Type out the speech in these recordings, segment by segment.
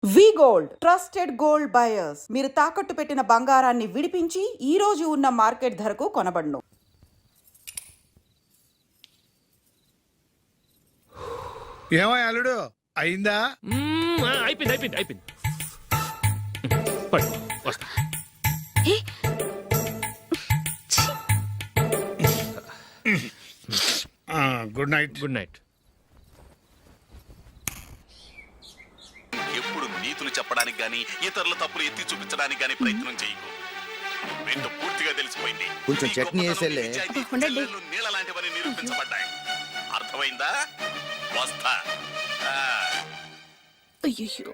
వి gold trusted gold buyers మీరు తాకట్టు పెట్టిన బంగారాన్ని విడిపించి ఈ రోజు ఉన్న మార్కెట్ ధరకు కొనబడును. ఏమో అల్లుడు అయిందా? అయిపోయింది పట్టు, వస్తా. Good night. Good night. ఎప్పుడు నీతులు చెప్పడానికి గాని ఇతరుల తప్పులు ఎత్తి చూపించడానికి గాని ప్రయత్నం చేయకు. రెండు పూర్తిగా తెలిసిపోయింది. కొంచెం నీ చట్నీ గొప్పతనం, వేసేలే. నిజాయితీ, చెల్లెళ్ళు నీళ్ళ లాంటివని నిరూపించబడ్డాయి. అర్థమైందా? వస్తా. అయ్యో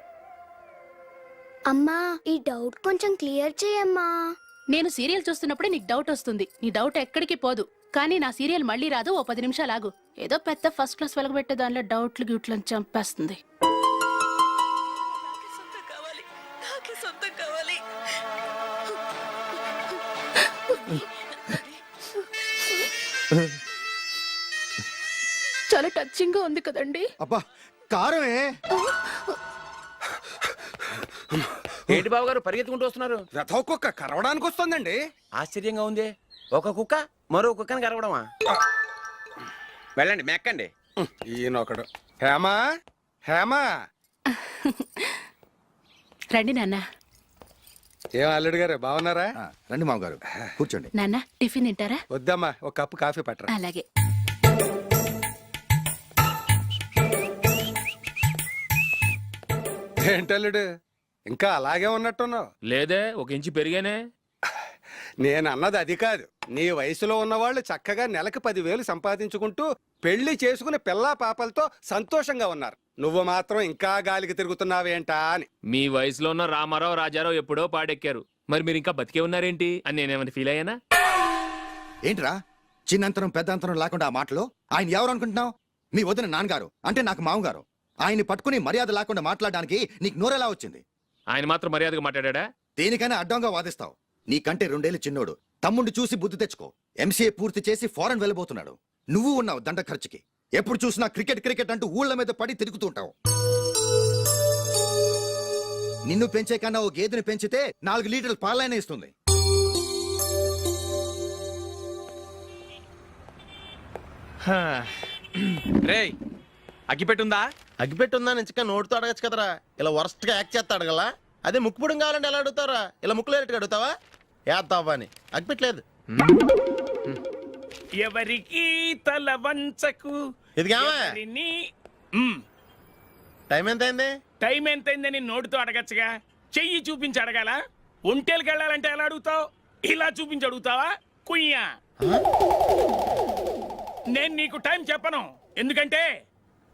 అమ్మా, ఈ డౌట్ కొంచెం క్లియర్ చేయమ్మా. నేను సీరియల్ చూస్తున్నప్పుడే నీకు డౌట్ వస్తుంది. నీ డౌట్ ఎక్కడికి పోదు. కానీ నా సీరియల్ మళ్ళీ రాదు. ఓ 10 నిమిషాలు ఆగు. ఏదో పెద్ద ఫస్ట్ క్లాస్ వెలగబెట్టే దానిలో డౌట్లు గ్యూట్లను చంపేస్తుంది. చాలా టచింగ్ గా ఉంది కదండి. అబ్బా కారమే. ఏంటి బాబు గారు పరిగెత్తుకుంటూ వస్తున్నారు? రథం కుక్క కరవడానికి వస్తుందండి. ఆశ్చర్యంగా ఉంది. ఒక కుక్క మరో కుక్కని కరవడమా? వెళ్ళండి మెక్కండి. ఈయనొకడు. హేమా హేమా. రండి నాన్న. ఏం అల్లుడు గారు బాగున్నారా? రండి మామగారు కూర్చోండి. నాన్న టిఫిన్ తింటారా? వద్దమ్మా, ఒక కప్పు కాఫీ పట్టరా. అలాగే. ఏంటల్లుడు ఇంకా అలాగే ఉన్నట్టున్నావు? లేదే, 1 ఇంచు పెరిగానే. నేను అన్నది అది కాదు. నీ వయసులో ఉన్నవాళ్ళు చక్కగా నెలకు 10,000 సంపాదించుకుంటూ పెళ్లి చేసుకుని పిల్లా పాపలతో సంతోషంగా ఉన్నారు. నువ్వు మాత్రం ఇంకా గాలికి తిరుగుతున్నావేంటా అని. మీ వయసులో ఉన్న రామారావు రాజారావు ఎప్పుడో పాడెక్కారు. మరి మీరు ఇంకా బతికే ఉన్నారేంటి అని నేనేమైనా ఫీల్ అయ్యానా? ఏంట్రా చిన్నంతరం పెద్దంతరం లేకుండా ఆ మాటలు? ఆయన ఎవరు అనుకుంటున్నావు? మీ వదిన నాన్నగారు, అంటే నాకు మామగారు. ఆయన్ని పట్టుకుని మర్యాద లేకుండా మాట్లాడడానికి నీకు నోరెలా వచ్చింది? ఆయన మాత్రం మర్యాదగా మాట్లాడా? దేనికైనా అడ్డంగా వాదిస్తావు. నీకంటే 2 ఏళ్లు చిన్నోడు. తమ్ముడు చూసి బుద్ధి తెచ్చుకో. ఎంసీఏ పూర్తి చేసి ఫారెన్ వెళ్ళబోతున్నాడు. నువ్వు ఉన్నావు దండ ఖర్చుకి. ఎప్పుడు చూసినా క్రికెట్ క్రికెట్ అంటూ ఊళ్ళ మీద పడి తిరుగుతుంటావు. నిన్ను పెంచే కన్నా ఓ గేదెని పెంచితే 4 లీటర్ల పాలైనా ఇస్తుంది. రేయ్, అగ్గిపెట్టుందా? అగ్గిపెట్టుందా నుంచి నోటితో అడగచ్చు కదరా. ఇలా వరస్ట్ గా యాక్ట్ చేస్తా అడగలా? అదే ముక్కుపుడం కావాలంటే ఎలా అడుగుతారా? ఇలా ముక్కులేటట్టు అడుగుతావా? ఏత్తావా అని. అగ్గిపెట్టలేదు. ఎవరికి తల వంచకు. ఇది టైం ఎంత అయింది? టైం ఎంతైందని నోటితో అడగచ్చుగా. చెయ్యి చూపించి అడగాల? ఒంటేలకు వెళ్ళాలంటే ఎలా అడుగుతావు? ఇలా చూపించి అడుగుతావా? కుయ్యా. నేను నీకు టైం చెప్పను, ఎందుకంటే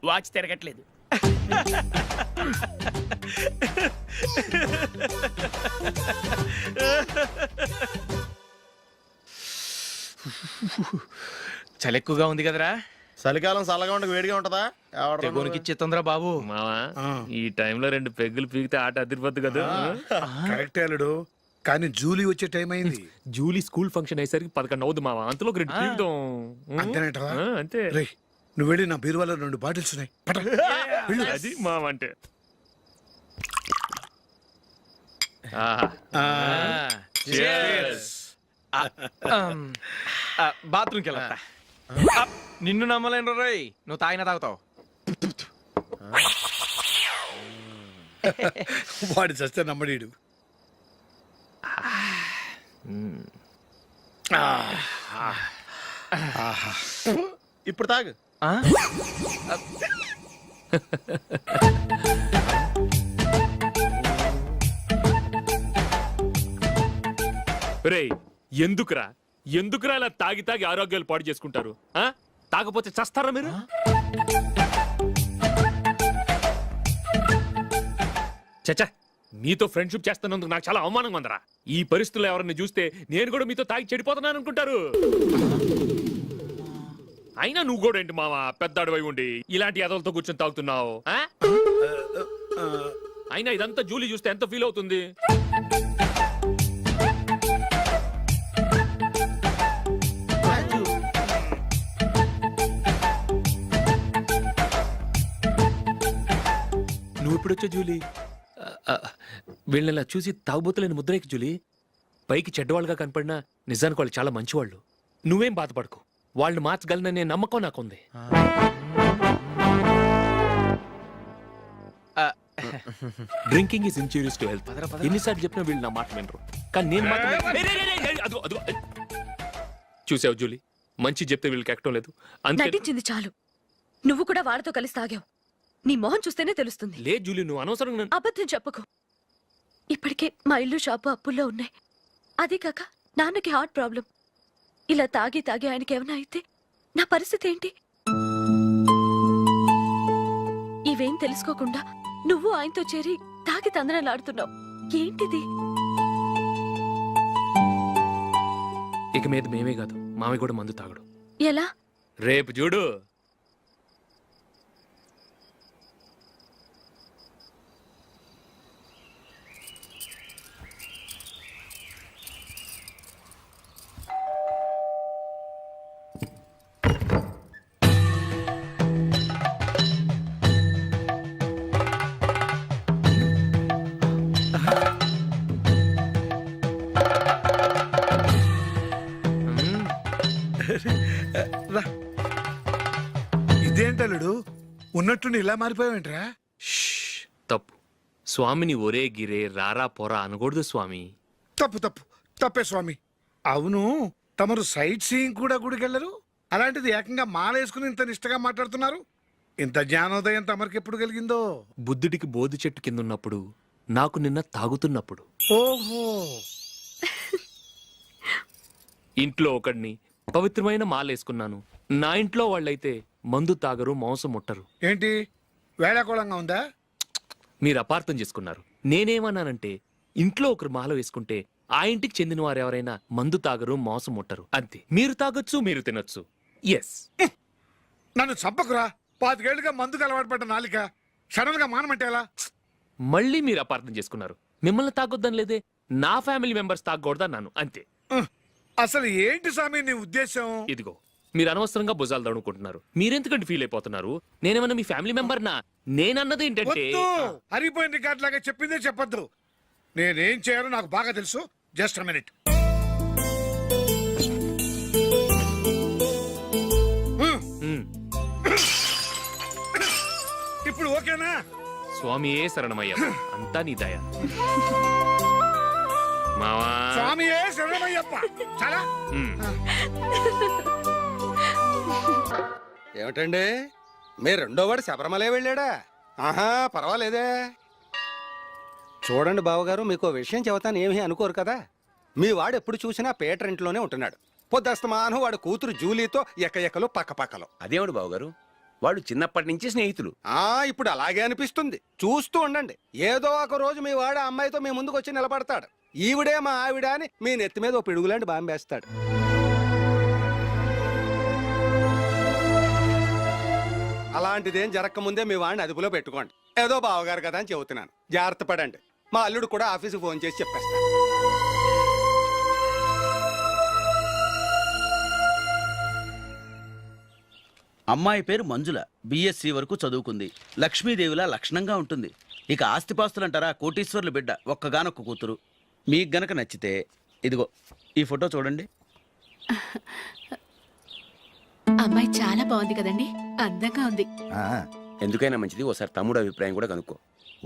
వాచ్ తిరగట్లేదు. చలి ఎక్కువగా ఉంది కదరా. చలికాలం చల్లగా ఉండక వేడిగా ఉంటదా? తెగోనికి తొందర బాబు. మావా, ఈ టైంలో 2 పెగ్గులు పీకితే ఆట అదిరిపోద్దు కదా. కరెక్ట్ అల్లుడు, కానీ జూలీ వచ్చే టైం అయింది. జూలీ స్కూల్ ఫంక్షన్ అయ్యేసరికి 11 అవుద్ది మావా. అంతలో 2 పీకుతాం. అంతేనేటవా? అంతే. రే, నువ్వు వెళ్ళి నా బీరువాలో 2 బాటిల్స్ ఉన్నాయి. పట. వెళ్ళు. అది మావా అంటే. బాత్రూమ్కి వెళ్ళా. నిన్ను నమ్మలేను రోయ్, నువ్వు తాగినా తాగుతావు. వాడి చస్తే నమ్మడీడు. ఇప్పుడు తాగు. రేయ్, ఎందుకురా ఇలా తాగి తాగి ఆరోగ్యాలు పాడు చేసుకుంటారు? తాగపోతే చస్తారా మీరు? చచ్చా, మీతో ఫ్రెండ్షిప్ చేస్తున్నందుకు నాకు చాలా అవమానంగా ఉందరా. ఈ పరిస్థితుల్లో ఎవరిని చూస్తే నేను కూడా మీతో తాగి చెడిపోతున్నాను అనుకుంటారు. అయినా నువ్వు కూడా ఏంటి మావా, పెద్ద అడవై ఉండి ఇలాంటి ఎదలతో కూర్చొని తాగుతున్నావు? అయినా ఇదంతా జూలీ చూస్తే ఎంత ఫీల్ అవుతుంది? నువ్వు ఇప్పుడు వచ్చా జూలీ? వీళ్ళని చూసి తాగుబోతులేని ముద్రేకి జూలీ. పైకి చెడ్డవాళ్ళుగా కనపడినా నిజానికి వాళ్ళు చాలా మంచివాళ్ళు. నువ్వేం బాధపడకు, వాళ్ళని మార్చగలననే నమ్మకం నాకుంది. Drinking is injurious to health. ఎన్నిసార్లు చెప్పినా వీళ్ళు నా మాట వినరు. కానీ నేను మాత్రం అదిగో అదిగో. చూసావు జూలీ, మంచి చెప్తే వీళ్ళకి ఎక్కడం లేదు. అంతే. నటించింది చాలు. నువ్వు కూడా వాళ్ళతో కలిసి తాగావు. నీ మొహం చూస్తేనే తెలుస్తుంది. లే జూలీ, నువ్వు అనవసరంగా అబద్ధం చెప్పకు. ఇప్పటికే మా ఇల్లు షాపు అప్పుల్లో ఉన్నాయి. అదే కాక నాన్నకి హార్ట్ ప్రాబ్లం. ఇలా తాగి తాగి ఆయనకి ఏమైనా అయితే నా పరిస్థితి ఏంటి? ఇవేం తెలుసుకోకుండా నువ్వు ఆయనతో చేరి తాగి తందనలాడుతున్నావు. ఏంటిది? ఇక మీద మేమే కాదు, మామి కూడా మందు తాగడు. ఎలా? రేపు చూడు. ఇదేంటలుడు ఉన్నట్టుండి ఇలా మారిపోయావేంట్రా? షష్, తప్పు. స్వామిని ఒరే గిరే రారా పోరా అనకూడదు స్వామి. తప్పు తప్పు తప్పే స్వామి. అవును, తమరు సైట్ సీయింగ్ కూడా గుడికెళ్ళరు. అలాంటిది ఏకంగా మాలేసుకుని ఇంత నిష్టగా మాట్లాడుతున్నారు. ఇంత జ్ఞానోదయం తమరికి ఎప్పుడు కలిగిందో? బుద్ధుడికి బోధి చెట్టు కింద ఉన్నప్పుడు, నాకు నిన్న తాగుతున్నప్పుడు. ఓహో, ఇంట్లో ఒకడిని పవిత్రమైన మాలేసుకున్నాను. నా ఇంట్లో వాళ్ళైతే మందు తాగరు, మాంసం ముట్టరు. ఏంటి వేళాకోళంగా ఉందా? మీరు అపార్థం చేసుకున్నారు. నేనేమన్నానంటే, ఇంట్లో ఒకరు మాల వేసుకుంటే ఆ ఇంటికి చెందిన వారు ఎవరైనా మందు తాగరు, మాంసం ముట్టరు, అంతే. మీరు తాగొచ్చు, మీరు తినొచ్చు. ఎస్. నన్ను చంపకురా. 5 ఏళ్లుగా మందుకు అలవాటు పడ్డ నాలిక సడన్ గా మానమంటే ఎలా? మళ్ళీ మీరు అపార్థం చేసుకున్నారు. మిమ్మల్ని తాగొద్దని లేదే, నా ఫ్యామిలీ మెంబర్స్ తాగకూడదన్నాను, అంతే. అసలు ఏంటి స్వామి నీ ఉద్దేశం? ఇదిగో, మీరు అనవసరంగా భుజాలు దడుకుంటున్నారు. మీరెందుకంటే ఫీల్ అయిపోతున్నారు? నేనేమన్నా మీ ఫ్యామిలీ మెంబర్ నా? నేనన్నది ఏంటంటే, వద్దు, హరిపోయిన రికార్డ్ లాగా చెప్పిందే చెప్పొద్దు. నేనేం చేయాలో నాకు బాగా తెలుసు. Just a minute. ఇప్పుడు ఓకేనా? స్వామియే శరణమయ్య, అంతా నీ దయ. మావా, స్వామియే శరణమయ్యప్ప. చాలా ఉమ్. ఏమిటండి, మీ రెండోవాడు శబరిమలే వెళ్ళాడా? ఆహా, పర్వాలేదే. చూడండి బావగారు, మీకు ఓ విషయం చెబుతాను, ఏమీ అనుకోరు కదా. మీ వాడు ఎప్పుడు చూసినా పీటర్ ఇంట్లోనే ఉంటున్నాడు. పొద్దస్తమానం వాడు కూతురు జూలీతో ఎక్కలు పక్కపక్కలు. అదేమిటి బావగారు, వాడు చిన్నప్పటి నుంచి స్నేహితులు. ఇప్పుడు అలాగే అనిపిస్తుంది. చూస్తూ ఉండండి, ఏదో ఒక రోజు మీ వాడు ఆ అమ్మాయితో మీ ముందుకు వచ్చి నిలబడతాడు. ఈవిడే మా ఆవిడ అని మీ నెత్తి మీద ఓ పిడుగులాంటి బాంబేస్తాడు. అలాంటిదేం జరగకముందే మీ వాడిని అదుపులో పెట్టుకోండి. ఏదో బావగారు కదా అని చెబుతున్నాను, జాగ్రత్త పడండి. మా అల్లుడు కూడా ఆఫీసుకు ఫోన్ చేసి చెప్పేస్తాడు. అమ్మాయి పేరు మంజుల, బిఎస్సి వరకు చదువుకుంది. లక్ష్మీదేవిలా లక్షణంగా ఉంటుంది. ఇక ఆస్తిపాస్తులంటారా, కోటీశ్వర్లు బిడ్డ, ఒక్కగానొక్క కూతురు. మీకు గనక నచ్చితే ఇదిగో ఈ ఫోటో చూడండి. అమ్మాయి చాలా బాగుంది కదండి, అందంగా ఉంది. ఎందుకైనా మంచిది ఒకసారి తమ్ముడు అభిప్రాయం కూడా కనుక్కో.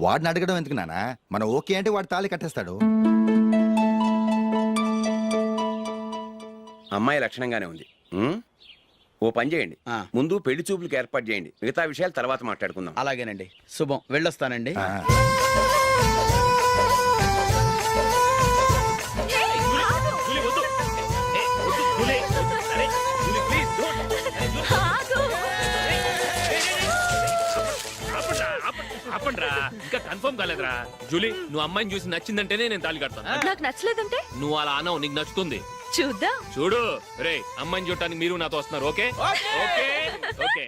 వాడిని అడగడం ఎందుకు నానా? మనం ఓకే అంటే వాడు తాళి కట్టేస్తాడు. అమ్మాయి లక్షణంగానే ఉంది. ఓ పని చేయండి, ముందు పెళ్లి చూపులకు ఏర్పాటు చేయండి. మిగతా విషయాలు తర్వాత మాట్లాడుకుందాం. అలాగేనండి, శుభం, వెళ్ళొస్తానండి. జూలీ, వద్దు. వద్దు, జూలీ. అరే, జూలీ, please, don't. అరే, జూలీ. ఆపండ్రా, ఇంకా కన్ఫర్మ్ కాలేదురా. జూలీ, నువ్వు అమ్మాయిని చూసి నచ్చిందంటేనే నేను తాళి కడతాను. నాకు నచ్చలేదంటే నువ్వు అలా అనవు, నీకు నచ్చుతుంది. చూద్దాం. చూడు రే, అమ్మాయిని చూడటానికి మీరు నాతో వస్తున్నారు. Okay okay okay.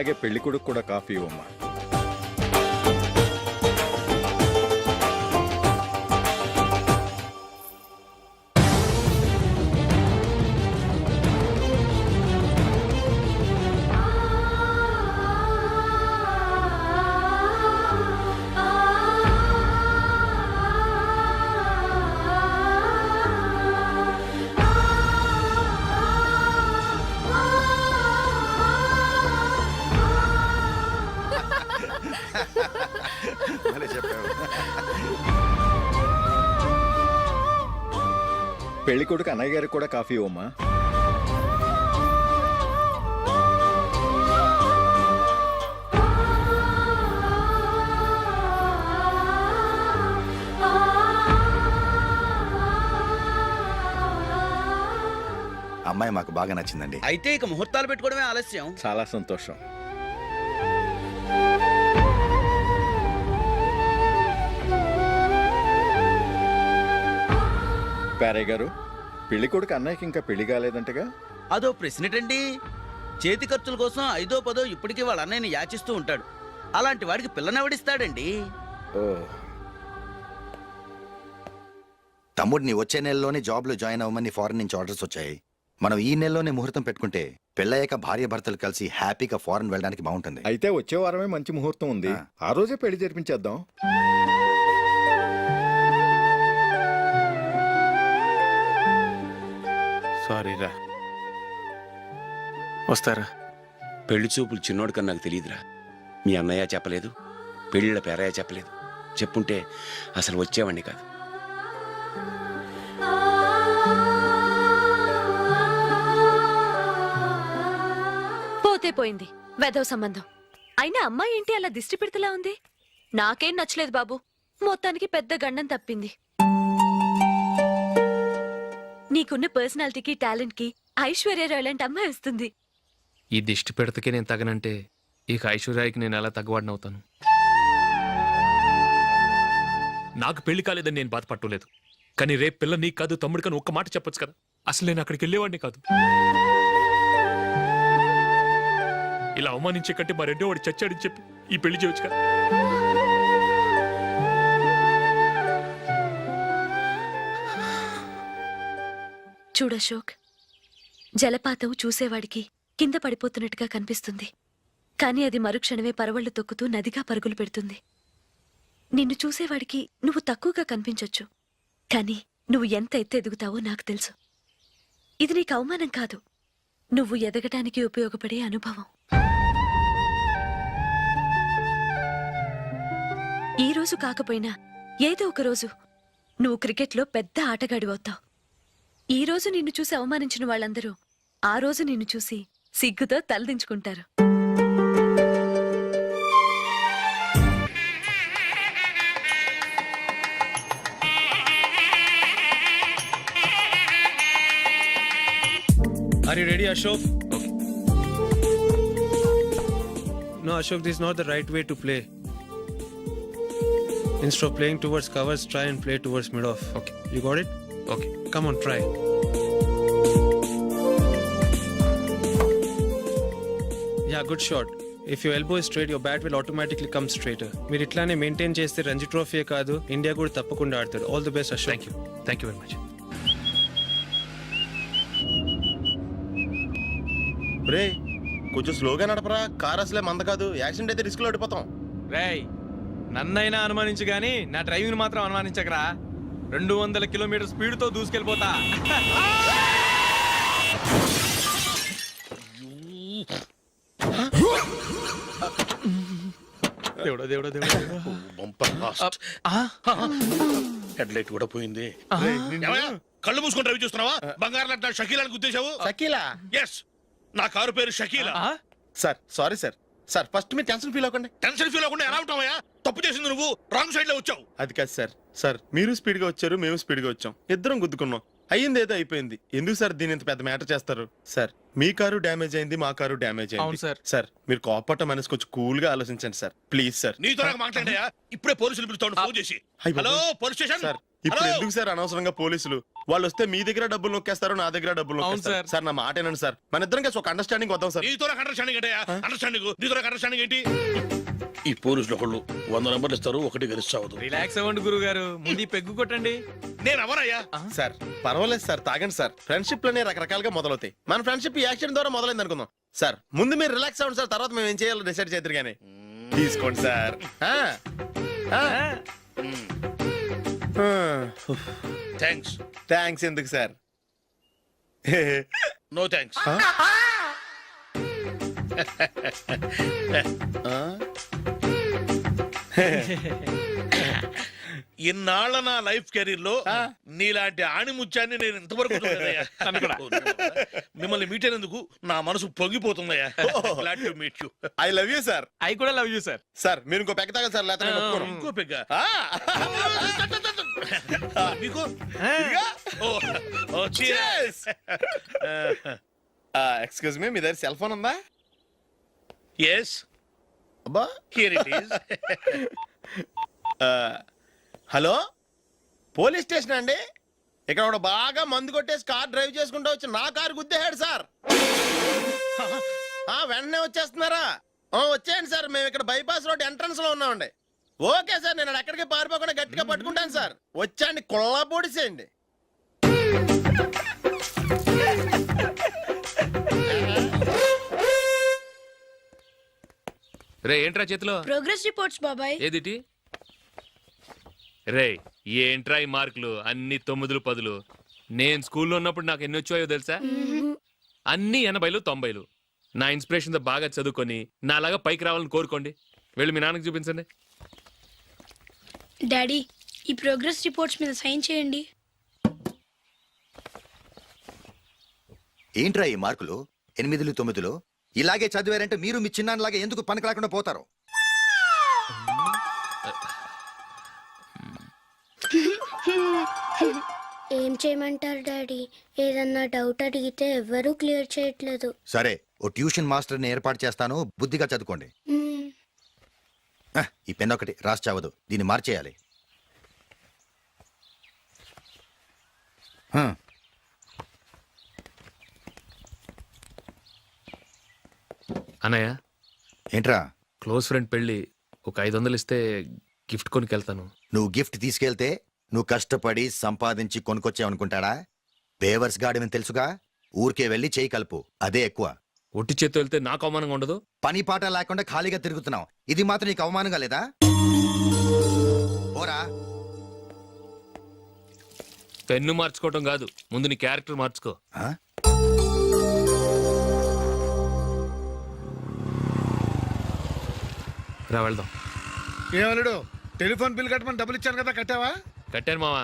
అలాగే పెళ్లి కొడుకు కూడా కాఫీ ఇవ్వమ్మా. పెళ్లి కొడుకు అన్నయ్య గారికి కూడా కాఫీ ఇవ్వమ్మా. అమ్మాయి మాకు బాగా నచ్చిందండి. అయితే ఇక ముహూర్తాలు పెట్టుకోవడమే ఆలస్యం. చాలా సంతోషం. పేరయ్య గారు, పెళ్లి కొడుకు అన్నయ్యకి ఇంకా పెళ్లి కాలేదంటగా? అదో ప్రశ్నటండి. చేతి ఖర్చుల కోసం 5ో 10 ఇప్పటికీ వాళ్ళ అన్నయ్యని యాచిస్తూ ఉంటాడు. అలాంటి వాడికి పిల్లనెవడిస్తాడండి? ఓ. తమ్ముడిని వచ్చే నెలలోనే జాబ్ లో జాయిన్ అవ్వమని ఫారెన్ నుంచి ఆర్డర్స్ వచ్చాయి. మనం ఈ నెలలోనే ముహూర్తం పెట్టుకుంటే పెళ్ళయ్యాక భార్య భర్తలు కలిసి హ్యాపీగా ఫారెన్ వెళ్ళడానికి బాగుంటుంది. అయితే వచ్చే వారమే మంచి ముహూర్తం ఉంది. ఆ రోజే పెళ్లి జరిపించేద్దాం. సారీరా. వస్తారా? పెళ్లి చూపులు చిన్నోడు కన్నా నాకు తెలియదురా. మీ అన్నయ్య చెప్పలేదు, పెళ్ళిళ్ళ పేరయ్య చెప్పలేదు. చెప్పుంటే అసలు వచ్చేవాడిని కాదు. పోతే పోయింది వెధవ సంబంధం. అయినా అమ్మాయి ఏంటి అలా దిష్టి పెడతలా ఉంది? నాకేం నచ్చలేదు బాబు. మొత్తానికి పెద్ద గండం తప్పింది. నీకున్న పర్సనాలిటీకి టాలెంట్ కి ఐశ్వర్యరాయ్ లాంటి అమ్మాయి వస్తుంది. ఈ దిష్టి పెడతకే నేను తగనంటే ఇక ఐశ్వర్యానికి నేను ఎలా తగ్గవాడినవుతాను? నాకు పెళ్లి కాలేదని నేను బాధపట్టలేదు. కానీ రేపు పిల్ల నీకు కాదు తమ్ముడు కానీ ఒక్క మాట చెప్పొచ్చు కదా. అసలు నేను అక్కడికి వెళ్ళేవాడిని కాదు. ఇలా అవమానించే కంటే మా రెండో వాడు చచ్చాడని చెప్పి ఈ పెళ్లి చేయొచ్చు కదా. చూడశోక్, జలపాతం చూసేవాడికి కింద పడిపోతున్నట్టుగా కనిపిస్తుంది. కానీ అది మరుక్షణమే పరవళ్లు తొక్కుతూ నదిగా పరుగులు పెడుతుంది. నిన్ను చూసేవాడికి నువ్వు తక్కువగా కనిపించొచ్చు, కానీ నువ్వు ఎంత ఎత్తు ఎదుగుతావో నాకు తెలుసు. ఇది నీకు అవమానం కాదు, నువ్వు ఎదగటానికి ఉపయోగపడే అనుభవం. ఈ రోజు కాకపోయినా ఏదో ఒక రోజు నువ్వు క్రికెట్లో పెద్ద ఆటగాడివవుతావు. ఈ రోజు నిన్ను చూసి అవమానించిన వాళ్ళందరూ ఆ రోజు నిన్ను చూసి సిగ్గుతో తలదించుకుంటారు. Are you ready, Ashok? Okay. No, Ashok, this is not the right way to play. Instead of playing towards covers, try and play towards mid-off. Okay. You got it? Okay. Come on, try. Yeah, good shot. If your elbow is straight, your bat will automatically come straighter. మీరు ఇట్లానే maintain చేస్తే Ranji trophy కాదు India కూడా తప్పకుండా ఆడతాడు. All the best Ashok. Thank you very much. రే కొంచెం స్లోగా నడపరా. Car అసలే మంద కాదు. యాక్సిడెంట్ అయితే రిస్క్ లో ఓడిపోతాం. రేయ్, నన్నైనా అనుమానించు గానీ నా డ్రైవింగ్ మాత్రం అనుమానించకరా. 200 కిలోమీటర్ స్పీడ్ తో దూసుకెళ్ళిపోతా. దేవుడా దేవుడా దేవుడా. హెడ్ లైట్ కూడా పోయింది. కళ్ళు మూసుకొని రవి చూస్తున్నావా? బంగారం అంటే షకీలాని గుద్దేశావు. షకీలా? ఎస్, నా కారు పేరు Shakeela. Sir sorry sir. Sir first మీరు టెన్షన్ ఫీల్ అవ్వకండి. టెన్షన్ ఫీల్ అవ్వకుండా ఎలా ఉంటావా? తప్పు చేసింది నువ్వు, రాంగ్ సైడ్ లో వచ్చావు. అది కాదు సార్. సార్ మీరు స్పీడ్ గా వచ్చారు, మేము స్పీడ్ గా వచ్చాం. ఇద్దరం గుద్దుకున్నాం. అయ్యింది ఏదో అయిపోయింది. ఎందుకు సార్ దీని ఇంత పెద్ద మ్యాటర్ చేస్తారు? సార్ మీ కారు డ్యామేజ్ అయింది, మా కారు డ్యామేజ్ అయింది. సార్. సార్ మీరు కోపట్ట మనసు కొంచెం కూల్ గా ఆలోచించండి సార్. Please sir. నీతో నాకు మాట్లాడాయా? ఇప్పుడే పోలీసులు పిలుస్తాను ఫోన్ చేసి. అయ్య బాబోయ్. Hello police station. సార్ ఇప్పుడు ఎందుకు సార్ అనవసరంగా పోలీసులు? వాళ్ళు వస్తే మీ దగ్గర డబ్బులు నొక్కేస్తారు, నా దగ్గర డబ్బులు నొక్కేస్తారు. సార్ నా మాట ఏనండి సార్, మన ఇద్దరం కలిసి ఒక అండర్స్టాండింగ్ వద్దాం సార్. నీతో అండర్స్టాండింగ్ ఏంటి? అండర్స్టాండింగ్ ఏంటి? ఈ పోలీసులు ఒకళ్ళు 100 నెంబర్లు ఇస్తారు, ఒకటి గెలుస్తావదు. రిలాక్స్ అవ్వండి గురువు గారు, ముందు పెగ్గు కొట్టండి. నేను ఎవరయ్యా? సార్ పర్వాలేదు సార్, తాగండి సార్. ఫ్రెండ్షిప్ లోనే రకరకాలుగా మొదలవుతాయి. మన ఫ్రెండ్షిప్ ఈ యాక్సిడెంట్ ద్వారా మొదలైంది అనుకుందాం. సార్ ముందు మీరు రిలాక్స్ అవ్వండి సార్, తర్వాత మేము ఏం చేయాలో డిసైడ్ చేద్దరు కానీ. తీసుకోండి సార్. థ్యాంక్స్ ఎందుకు సార్? No thanks. ఇన్నాళ్ళ నా లైఫ్ కెరీర్ లో నీలాంటి ఆణిముత్యాన్ని నేను ఇంతవరకు చూడలేదయ్యా. మిమ్మల్ని మీట్ అయినందుకు నా మనసు పొంగిపోతుందయ్యా. Glad to meet you. I love you sir. I కూడా లవ్ యూ సార్. సార్ మీరు ఇంకో పెక్క తాగండి సార్, లేకపోతే నేను ఒప్పుకోను. ఇంకో పెగ్గ మీకు? ఎక్స్క్యూజ్ మీ, మీ దగ్గర సెల్ ఫోన్ ఉందా? ఎస్, అబ్బా here it is. Hello, police station అండి. ఇక్కడ ఒకడు బాగా మందు కొట్టేసి కార్ డ్రైవ్ చేసుకుంటూ వచ్చి నా కారు గుద్దేశాడు సార్. వెంటనే వచ్చేస్తున్నారా? వచ్చేయండి సార్, మేము ఇక్కడ బైపాస్ రోడ్ ఎంట్రన్స్ లో ఉన్నామండి. ఓకే సార్, నేను ఎక్కడికి పారిపోకుండా గట్టిగా పట్టుకుంటాను సార్. వచ్చాండి, కుళ్ళ పొడిసేయండి. రే ఏంట్రా చేతిలో? ప్రోగ్రెస్ రిపోర్ట్స్ బాబాయ్. ఏదిటి? రే ఏంట్రా ఈ మార్కులు అన్ని 9లు 10లు? నేను స్కూల్లో ఉన్నప్పుడు నాకు ఎన్ని వచ్చాయో తెలుసా? అన్ని 80లు 90లు. నా ఇన్స్పిరేషన్ తో బాగా చదువుకొని నాలాగా పైకి రావాలని కోరుకోండి. వెళ్ళి మీ నాన్నకి చూపించండి. డాడీ, ఈ ప్రోగ్రెస్ రిపోర్ట్స్ మీద సైన్ చేయండి. ఏంట్రా ఈ మార్కులు 8లు 9లు? ఇలాగే చదివారంటే మీరు మీ చిన్నాన్నలాగా ఎందుకు పనికి లేకుండా పోతారు? ఏం చేయమంటారు డాడీ? ఏదన్నా డౌట్ అడిగితే ఎవ్వరూ క్లియర్ చేయట్లేదు. సరే, ఓ ట్యూషన్ మాస్టర్ని ఏర్పాటు చేస్తాను, బుద్ధిగా చదువుకోండి. ఈ పెన్ ఒకటి రాసి చావదు, దీన్ని మార్చేయాలి. అన్నయ్య, ఏంట్రా? క్లోజ్ ఫ్రెండ్ పెళ్ళి, ఒక 500 ఇస్తే గిఫ్ట్ కొనుకెళ్తాను. నువ్వు గిఫ్ట్ తీసుకెళ్తే నువ్వు కష్టపడి సంపాదించి కొనుక్కొచ్చావనుకుంటాడా? బేవర్స్ గాడివని తెలుసుగా, ఊరికే వెళ్ళి చేయి కలుపు, అదే ఎక్కువ. ఒట్టి చేత్తో వెళ్తే నాకు అవమానంగా ఉండదు? పని పాట లేకుండా ఖాళీగా తిరుగుతున్నావు, ఇది మాత్రం నీకు అవమానంగా లేదా? ఓరా, పెన్ను మార్చుకోవటం కాదు, ముందు నీ క్యారెక్టర్ మార్చుకో. రా వెళ్దాం. ఏమలుడు, టెలిఫోన్ బిల్ కట్టమని డబ్బులు ఇచ్చాను కదా, కట్టావా? కట్టాను మావా.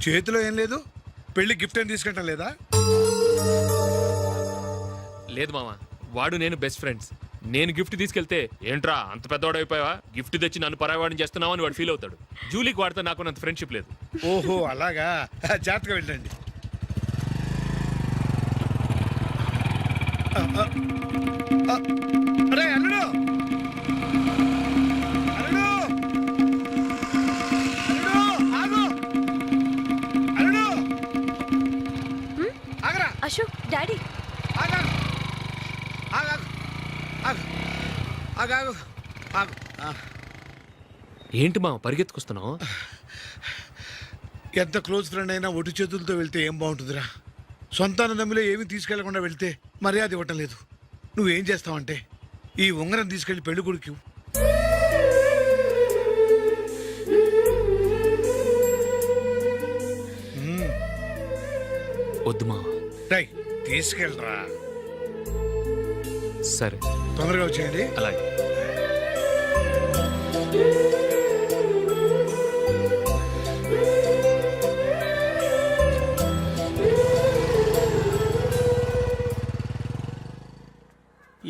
చేతిలో ఏం లేదు, పెళ్లి గిఫ్ట్ ఏం తీసుకుంటాం లేదా? లేదు మావా, వాడు నేను బెస్ట్ ఫ్రెండ్స్. నేను గిఫ్ట్ తీసుకెళ్తే ఏంట్రా అంత పెద్దవాడు అయిపోయావా, గిఫ్ట్ తెచ్చి నన్ను పరాయవాడిని చేస్తున్నావు అని వాడు ఫీల్ అవుతాడు. జూలీకి వాడితే నాకు అంత ఫ్రెండ్షిప్ లేదు. ఓహో అలాగా, జాగ్రత్తగా వెళ్ళండి. అరే అల్లుడు, అల్లుడు, అల్లుడు, ఆగు, అల్లుడు, ఆగరా, అశోక్, డాడీ. ఆగు, ఆగు, ఆగు, ఆగు, ఆగు, ఆగు. ఏంటి మా పరిగెత్తుకొస్తున్నావు? ఎంత క్లోజ్ ఫ్రెండ్ అయినా ఒటి చేతులతో వెళ్తే ఏం బాగుంటుందిరా? సొంతాన నమ్మిలో ఏమీ తీసుకెళ్లకుండా వెళ్తే మర్యాద ఇవ్వటం లేదు. నువ్వేం చేస్తావంటే ఈ ఉంగరం తీసుకెళ్లి పెళ్లి కొడుకు వద్దు మా. రై, తీసుకెళ్ళరా. సరే, తొందరగా వచ్చేయండి. అలాగే.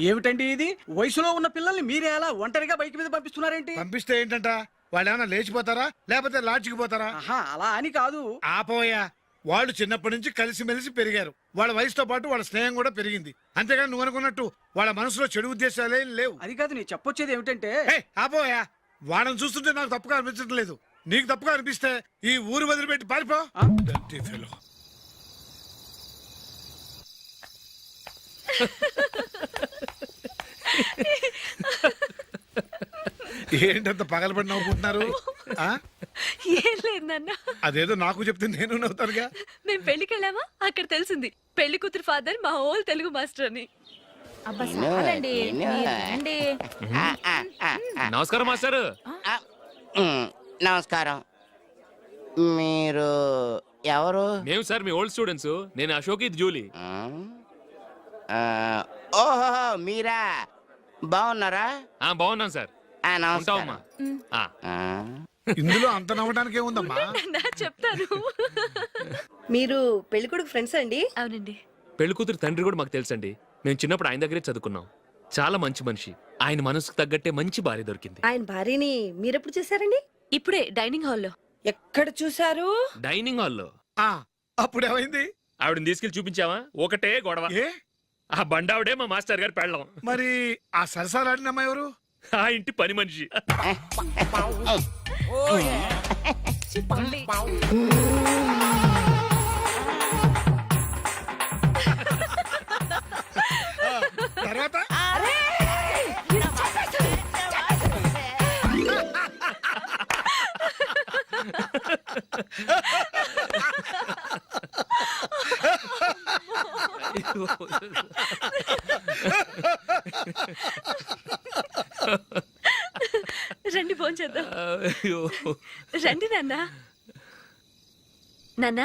ఏమిటండి ఇది? వయసులో ఉన్న పిల్లల్ని మీరే అలా ఒంటరిగా బైక్ మీద పంపిస్తున్నారేంటి? పంపిస్తే ఏంటంట, వాళ్ళు ఏమైనా లేచిపోతారా లేకపోతే లాడ్జికి పోతారా? అలా అని కాదు. ఆపోయా, వాళ్ళు చిన్నప్పటి నుంచి కలిసిమెలిసి పెరిగారు. వాళ్ళ వయసుతో పాటు వాళ్ళ స్నేహం కూడా పెరిగింది. అంతేగాని నువ్వు అనుకున్నట్టు వాళ్ళ మనసులో చెడు ఉద్దేశాలే లేవు. అది కాదు, నేను చెప్పొచ్చేది ఏమిటంటే, ఆపోయా, వాళ్ళని చూస్తుంటే నాకు తప్పుగా అనిపించడం లేదు. నీకు తప్పుగా అనిపిస్తే ఈ ఊరు వదిలిపెట్టి పారిపో Dirty fellow. ఏంటంత పగలబడి నవ్వుకుంటున్నారు ఆ? ఏం లేదు నాన్న, అదేదో నాకు చెప్తే నేను నవ్వుతానుగా. మేము పెళ్లికి వెళ్ళామా అక్కడ తెలిసింది పెళ్లి కూతురు ఫాదర్ మా హోల్ తెలుగు మాస్టర్ అని. నమస్కారం మాస్టర్. నమస్కారం. మీరు ఎవరు? మేము సార్ మీ ఓల్డ్ స్టూడెంట్స్. నేను అశోక్, ఇది జూలీ. ఓహో మీరా, బాగున్నారా? బాగున్నాం సార్. ఉంటావమ్మా. ఇందులో అంత నవ్వడానికి ఏముందమ్మా? చెప్తాను. మీరు పెళ్లి కొడుకు ఫ్రెండ్స్ అండి? అవునండి. పెళ్లి కూతురు తండ్రి కూడా మాకు తెలుసండి. మేము చిన్నప్పుడు ఆయన దగ్గరే చదువుకున్నాం. చాలా మంచి మనిషి. ఆయన మనసుకు తగ్గట్టే మంచి భార్య దొరికింది. ఆయన భార్యని మీరెప్పుడు చూసారండి? ఇప్పుడే డైనింగ్ హాల్లో. ఎక్కడ చూసారు? డైనింగ్ హాల్లో. అప్పుడు ఏమైంది? ఆవిడని తీసుకెళ్లి చూపించావా? ఒకటే గొడవ. ఏ ఆ బండావిడే మా మాస్టర్ గారు పెళ్ళం. మరి ఆ సరసాలాడిన అమ్మాయి ఎవరు? ఆ ఇంటి పని మనిషి. తర్వాత రండి భోంచేద్దాం. అయ్యో. రండి నాన్న. నాన్న